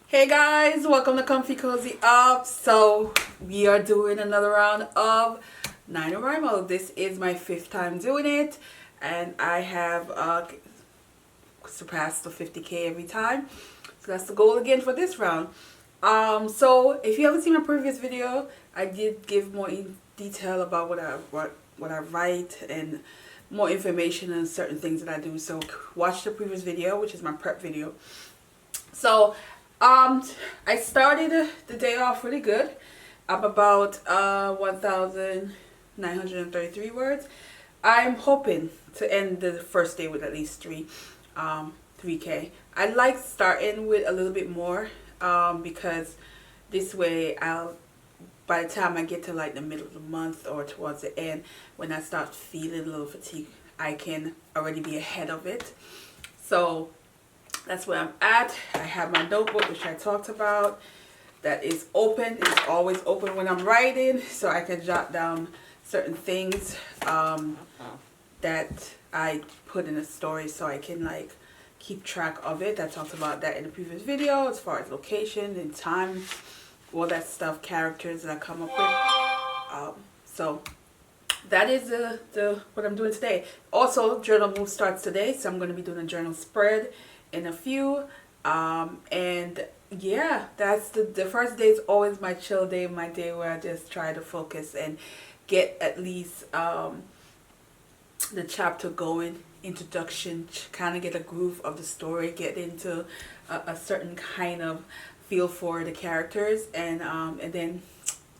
Hey guys, welcome to Comfy Cozy Up. So we are doing another round of NanoWriMo. This is my 5th time doing it, and I have surpassed the 50K every time. So that's the goal again for this round. So if you haven't seen my previous video, I did give more detail about what I write and more information on certain things that I do. So watch the previous video, which is my prep video. So I started the day off really good. I'm about 1,933 words. I'm hoping to end the first day with at least 3K. I like starting with a little bit more because this way by the time I get to like the middle of the month or towards the end, when I start feeling a little fatigue, I can already be ahead of it. So that's where I'm at. I have my notebook, which I talked about, that is open. It's always open when I'm writing, so I can jot down certain things that I put in a story, so I can like keep track of it. I talked about that in the previous video, as far as location and time, all that stuff, characters that I come up with. So that is what I'm doing today. Also, journal move starts today, so I'm going to be doing a journal spread in a few, and yeah, that's the first day is always my chill day, my day where I just try to focus and get at least the chapter going, introduction, kind of get a groove of the story, get into a certain kind of feel for the characters, and then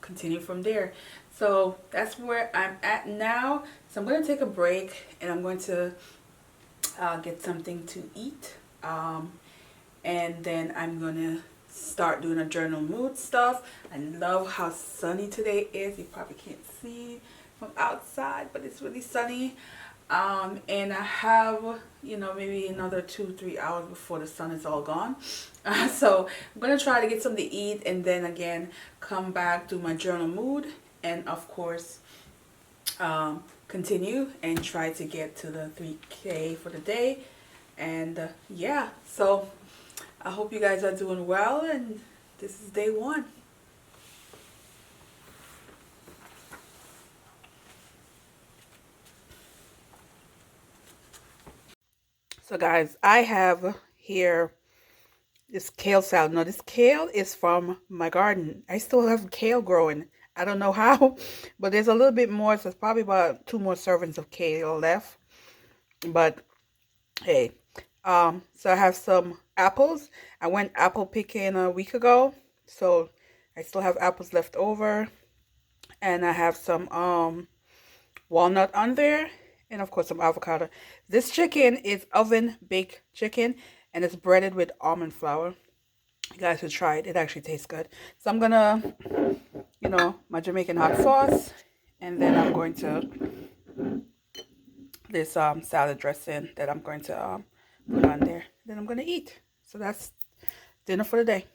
continue from there. So that's where I'm at now. So I'm going to take a break, and I'm going to get something to eat. And then I'm gonna start doing a journal mood stuff. I love how sunny today is. You probably can't see from outside, but it's really sunny. And I have, you know, maybe another 2-3 hours before the sun is all gone. So I'm gonna try to get something to eat, and then again come back, do my journal mood, and of course continue and try to get to the 3K for the day. And yeah, so I hope you guys are doing well, and this is day 1. So guys, I have here this kale salad. Now this kale is from my garden. I still have kale growing. I don't know how, but there's a little bit more, so it's probably about 2 more servings of kale left. But hey, so I have some apples. I went apple picking a week ago, so I still have apples left over, and I have some walnut on there, and of course some avocado. This chicken is oven baked chicken, and it's breaded with almond flour. You guys should try it. It actually tastes good. So I'm gonna, you know, my Jamaican hot sauce, and then I'm going to this salad dressing that I'm going to put on there. Then I'm going to eat. So that's dinner for the day.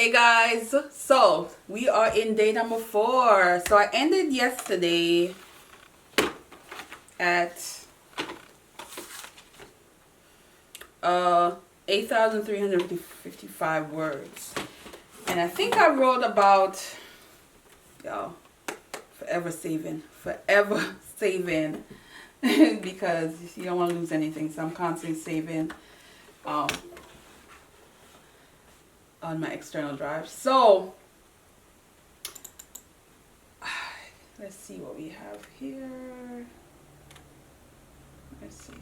Hey guys, so we are in day number 4. So I ended yesterday at 8,355 words, and I think I wrote about, y'all, forever saving because you don't want to lose anything, so I'm constantly saving on my external drive. So let's see what we have here. Let's see.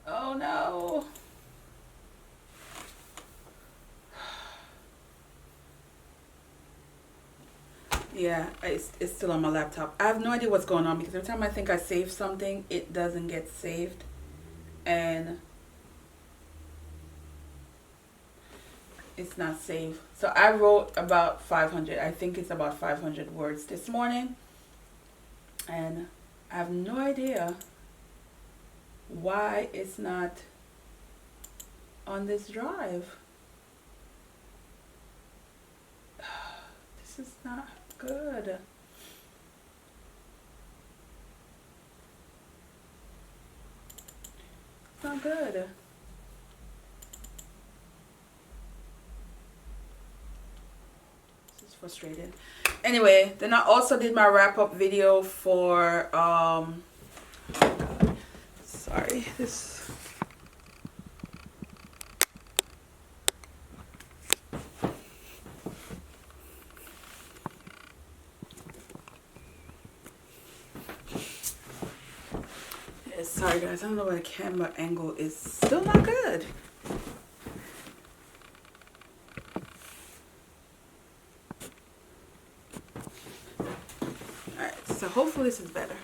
Oh no. Yeah, it's still on my laptop. I have no idea what's going on because every time I think I saved something, it doesn't get saved. And it's not saved. So I wrote about 500. I think it's about 500 words this morning. And I have no idea why it's not on this drive. This is not good. It's not good. This is frustrating. Anyway, then I also did my wrap-up video for sorry, this sorry guys, I don't know why the camera angle is still not good. Alright, so hopefully this is better.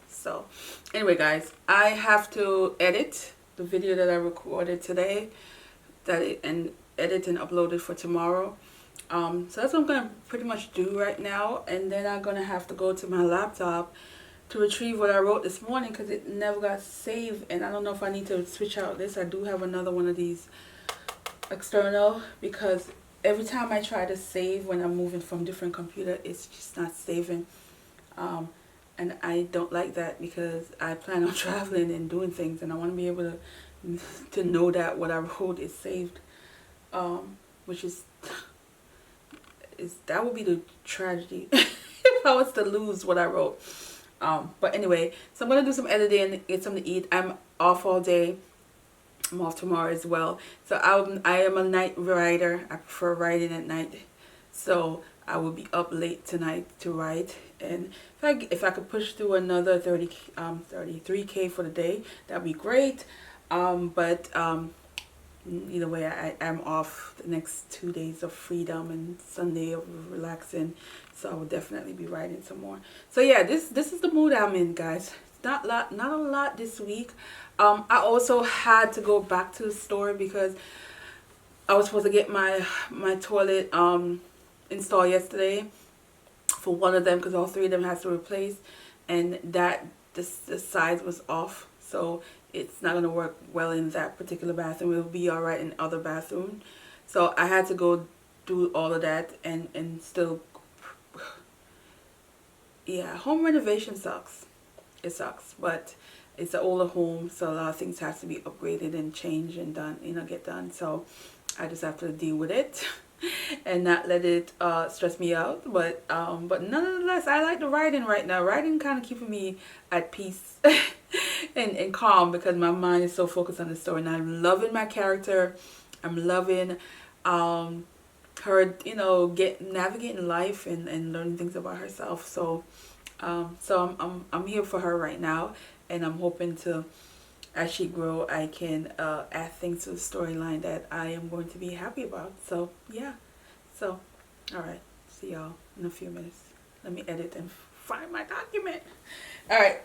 So anyway guys, I have to edit the video that I recorded today, and edit and upload it for tomorrow. So that's what I'm gonna pretty much do right now, and then I'm gonna have to go to my laptop to retrieve what I wrote this morning because it never got saved. And I don't know if I need to switch out this. I do have another one of these external, because every time I try to save when I'm moving from different computer, it's just not saving. And I don't like that because I plan on traveling and doing things, and I want to be able to know that what I wrote is saved, which is that would be the tragedy if I was to lose what I wrote. But anyway, so I'm gonna do some editing, get something to eat. I'm off all day. I'm off tomorrow as well. So I am a night writer. I prefer writing at night. So I will be up late tonight to write. And if I could push through another 33K for the day, that'd be great. But either way, I am off the next 2 days of freedom and Sunday of relaxing. So I will definitely be writing some more. So yeah, this is the mood I'm in, guys. Not a lot this week. I also had to go back to the store because I was supposed to get my toilet installed yesterday for one of them, because all 3 of them has to replace, and the size was off, so it's not gonna work well in that particular bathroom. It will be all right in other bathrooms. So I had to go do all of that, and still, yeah, home renovation sucks. It sucks, but it's an older home, so a lot of things have to be upgraded and changed and done, get done. So I just have to deal with it and not let it stress me out. But nonetheless, I like the writing right now. Writing kind of keeping me at peace and calm, because my mind is so focused on the story, and I'm loving my character. I'm loving her, navigating life and learning things about herself. So I'm here for her right now, and I'm hoping to, as she grow, I can add things to the storyline that I am going to be happy about. So yeah, so all right, see y'all in a few minutes. Let me edit and find my document. All right.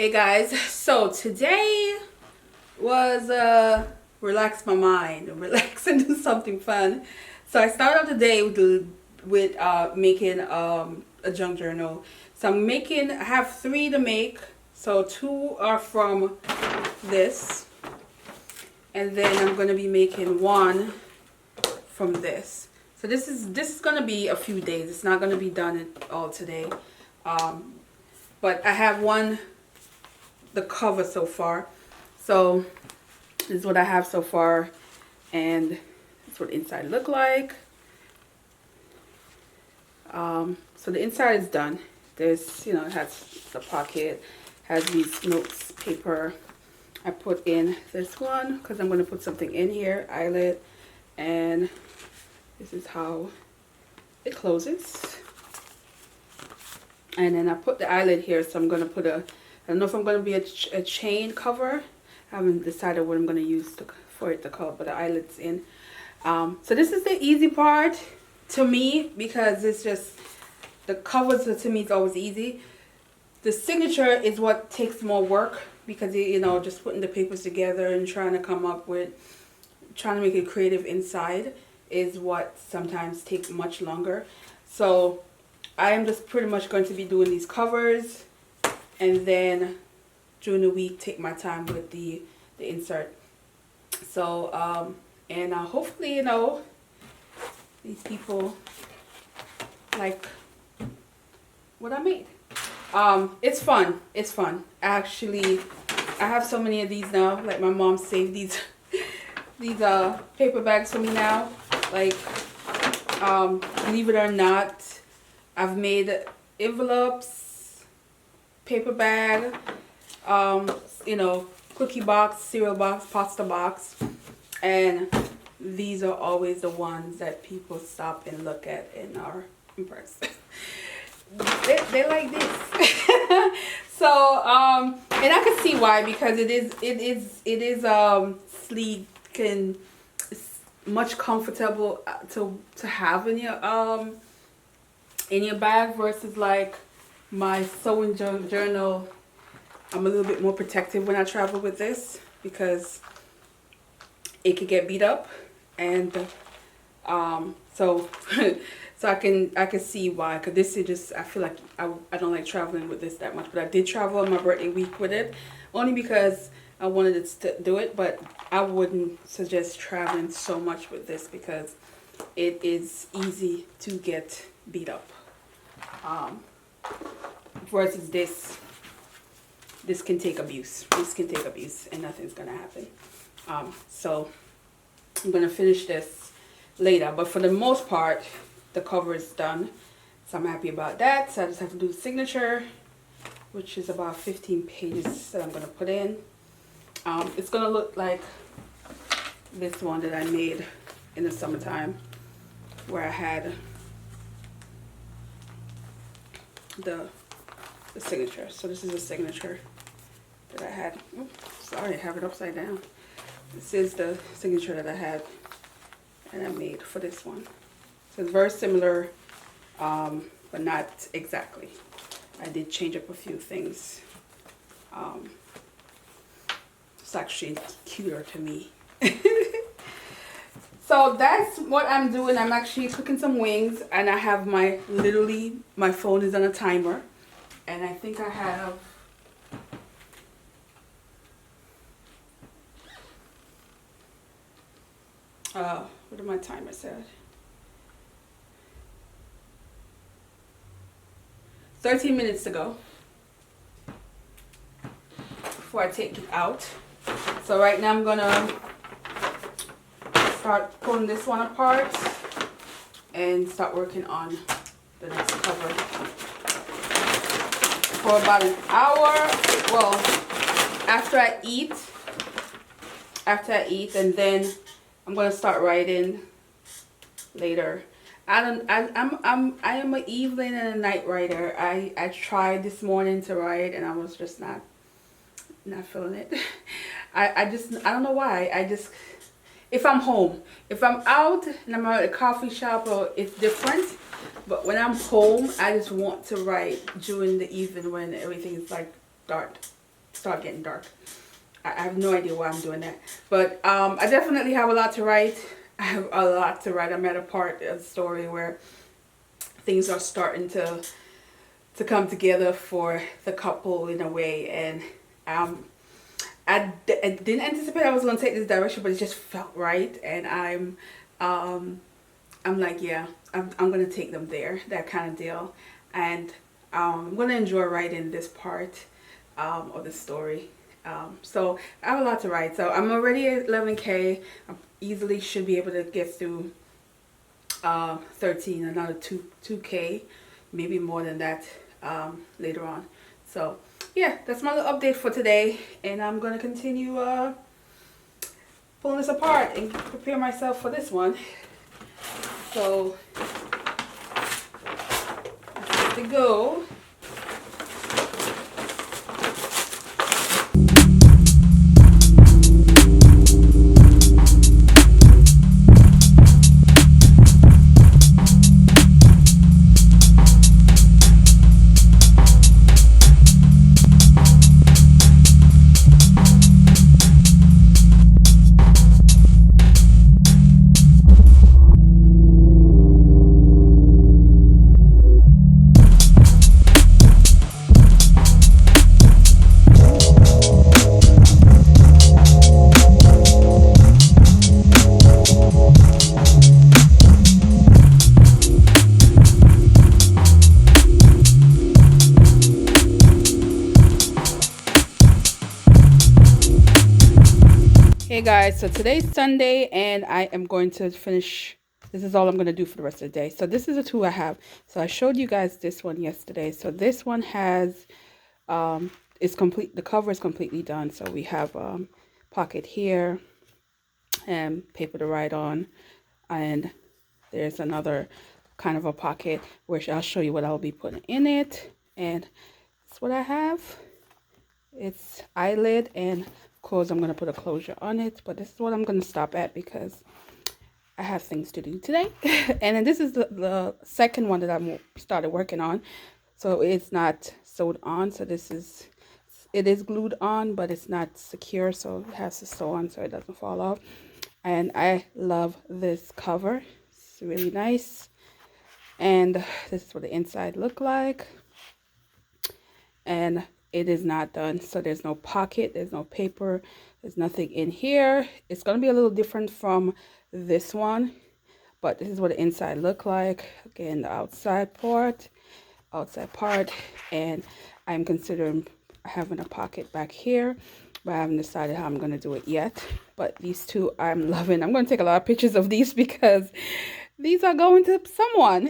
Hey guys, so today was relax my mind, relax and do something fun. So I started off the day with making a junk journal. So I have 3 to make. So 2 are from this, and then I'm gonna be making 1 from this. So this is gonna be a few days. It's not gonna be done all today. But I have the cover so far. So this is what I have so far, and that's what the inside look like. So the inside is done. There's, it has the pocket, has these notes paper. I put in this one because I'm going to put something in here, eyelet, and this is how it closes. And then I put the eyelet here, so I'm going to put I don't know if I'm going to be a chain cover. I haven't decided what I'm going to use for it to cover, but the eyelet's in. So this is the easy part to me, because it's just, the covers to me is always easy. The signature is what takes more work, because just putting the papers together and trying to make it creative inside is what sometimes takes much longer. So I am just pretty much going to be doing these covers, and then during the week take my time with the insert. So and hopefully these people like what I made. It's fun. I have so many of these now. Like, my mom saved these paper bags for me now. Like, believe it or not, I've made envelopes, paper bag, cookie box, cereal box, pasta box, and these are always the ones that people stop and look at and are impressed. they like this. So and I can see why, because it is sleek and much comfortable to have in your bag, versus like my sewing journal. I'm a little bit more protective when I travel with this, because it could get beat up, and so I can see why, because this is just, I feel like I don't like traveling with this that much. But I did travel on my birthday week with it, only because I wanted to do it. But I wouldn't suggest traveling so much with this, because it is easy to get beat up, versus this can take abuse. This can take abuse and nothing's gonna happen. So I'm gonna finish this later, but for the most part the cover is done, so I'm happy about that. So I just have to do the signature, which is about 15 pages that I'm gonna put in. It's gonna look like this one that I made in the summertime, where I had the signature. So this is a signature that I had. Oops, sorry, I have it upside down. This is the signature that I had and I made for this one. So it's very similar, but not exactly. I did change up a few things. It's actually cuter to me. So that's what I'm doing. I'm actually cooking some wings, and I have my phone is on a timer, and I think I have what did my timer said? 13 minutes to go before I take it out. So right now I'm gonna start pulling this one apart and start working on the next cover for about an hour. Well, after I eat, and then I'm gonna start writing later. I am an evening and a night writer. I tried this morning to write, and I was just not feeling it. I don't know why. If I'm home, if I'm out and I'm at a coffee shop, it's different. But when I'm home, I just want to write during the evening when everything is like dark. start getting dark. I have no idea why I'm doing that. But I definitely have a lot to write. I have a lot to write. I'm at a part of the story where things are starting to come together for the couple in a way. And I didn't anticipate I was going to take this direction, but it just felt right. And I'm like, yeah, I'm going to take them there, that kind of deal. And I'm going to enjoy writing this part of the story. So I have a lot to write. So I'm already at 11K. I easily should be able to get through 13, another 2K, maybe more than that later on. So yeah, that's my little update for today. And I'm going to continue pulling this apart and prepare myself for this one. So let's get to go. Hey guys, so today's Sunday and I am going to finish. This is all I'm going to do for the rest of the day. So this is the two I have. So I showed you guys this one yesterday. So this one has it's complete. The cover is completely done. So we have pocket here and paper to write on, and there's another kind of a pocket which I'll show you what I'll be putting in it. And that's what I have. It's eyelid, and of course I'm going to put a closure on it, but this is what I'm going to stop at because I have things to do today. And then this is the second one that I started working on. So it's not sewed on, so it is glued on, but it's not secure, so it has to sew on so it doesn't fall off. And I love this cover. It's really nice. And this is what the inside look like. And it is not done, so there's no pocket, there's no paper, there's nothing in here. It's going to be a little different from this one, but this is what the inside look like. Again, the outside part, and I'm considering having a pocket back here, but I haven't decided how I'm going to do it yet. But these two I'm loving. I'm going to take a lot of pictures of these because these are going to someone.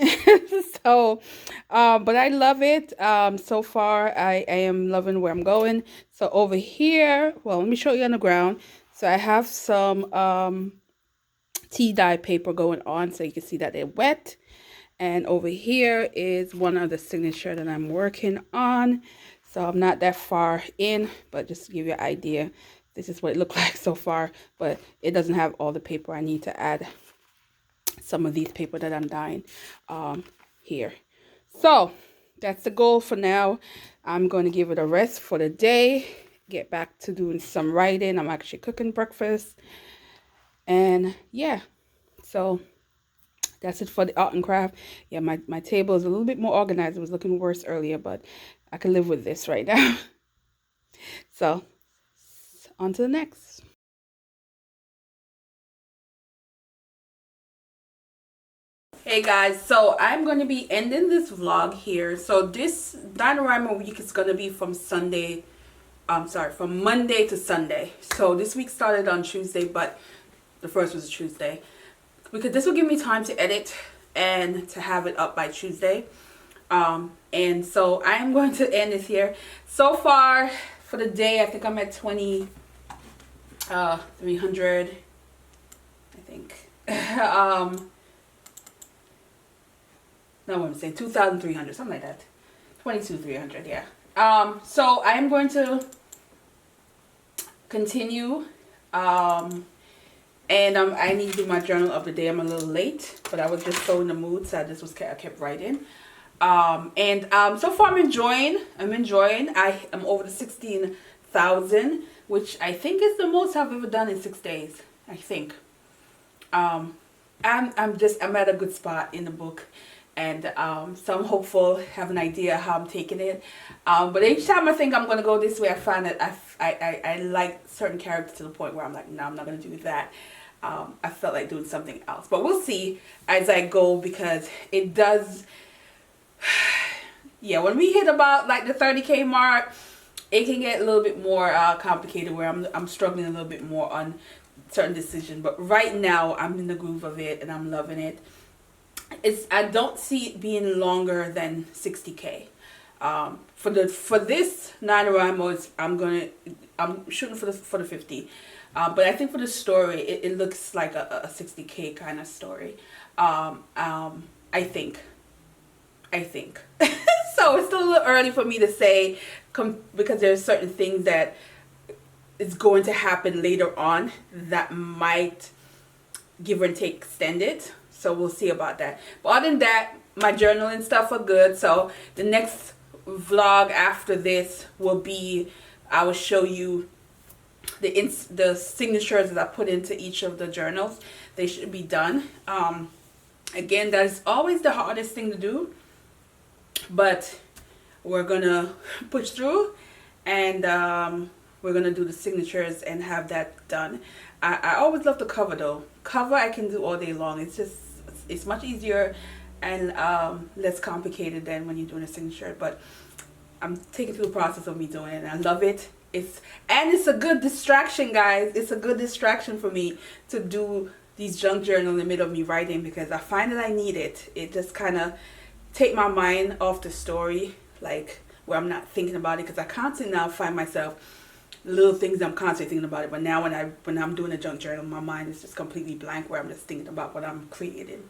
So but I love it. So far I am loving where I'm going. So over here, well, let me show you on the ground. So I have some tea dye paper going on, so you can see that they're wet. And over here is one of the signature that I'm working on. So I'm not that far in, but just to give you an idea, this is what it looked like so far. But it doesn't have all the paper. I need to add some of these paper that I'm dyeing here. So that's the goal for now. I'm going to give it a rest for the day, get back to doing some writing. I'm actually cooking breakfast, and yeah, so that's it for the art and craft. Yeah, my table is a little bit more organized. It was looking worse earlier, but I can live with this right now. So on to the next. Hey guys, so I'm going to be ending this vlog here. So this NanoWriMo week is going to be from from Monday to Sunday. So this week started on Tuesday, but the first was a Tuesday, because this will give me time to edit and to have it up by Tuesday. And so I'm going to end this here. So far for the day, I think I'm at 300, I think. No, I'm saying 2,300, something like that. 22,300, yeah. So I am going to continue. And I need to do my journal of the day. I'm a little late, but I was just so in the mood, so I kept writing. So far I'm enjoying. I am over the 1,000, which I think is the most I've ever done in 6 days. I think. I'm at a good spot in the book, and so I'm hopeful, have an idea how I'm taking it. But each time I think I'm gonna go this way, I find that I like certain characters to the point where I'm like, no, I'm not gonna do that. I felt like doing something else, but we'll see as I go, because it does. Yeah, when we hit about like the 30K mark, it can get a little bit more complicated, where I'm struggling a little bit more on certain decisions. But right now I'm in the groove of it and I'm loving it. I don't see it being longer than 60K. For this NanoWriMo, I'm shooting for the 50. But I think for the story, it looks like a 60K kind of story. I think. So it's still a little early for me to say, because there's certain things that is going to happen later on that might give or take extend it. So we'll see about that. But other than that, my journaling stuff are good. So the next vlog after this will be, I will show you the signatures that I put into each of the journals. They should be done. Again, that is always the hardest thing to do, but we're gonna push through, and we're gonna do the signatures and have that done. I always love the cover though. Cover I can do all day long. It's much easier and less complicated than when you're doing a signature. But I'm taking through the process of me doing it, and I love it. It's a good distraction, guys. It's a good distraction for me to do these junk journals in the middle of me writing, because I find that I need it. It just kind of take my mind off the story, like where I'm not thinking about it, because I constantly now find myself little things I'm constantly thinking about it. But now when I'm doing a junk journal, my mind is just completely blank, where I'm just thinking about what I'm creating.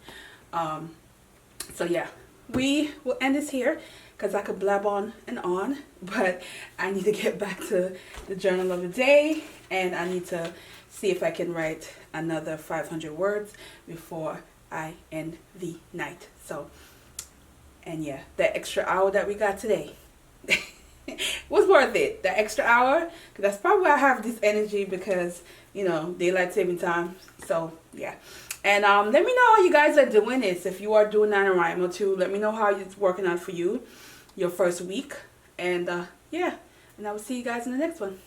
So yeah, we will end this here, because I could blab on and on, but I need to get back to the journal of the day, and I need to see if I can write another 500 words before I end the night. So, and yeah, that extra hour that we got today was worth it. That extra hour, because that's probably why I have this energy, because, you know, daylight saving time. So yeah. And let me know how you guys are doing this. If you are doing NanoWriMo too, let me know how it's working out for you, your first week. And yeah, and I will see you guys in the next one.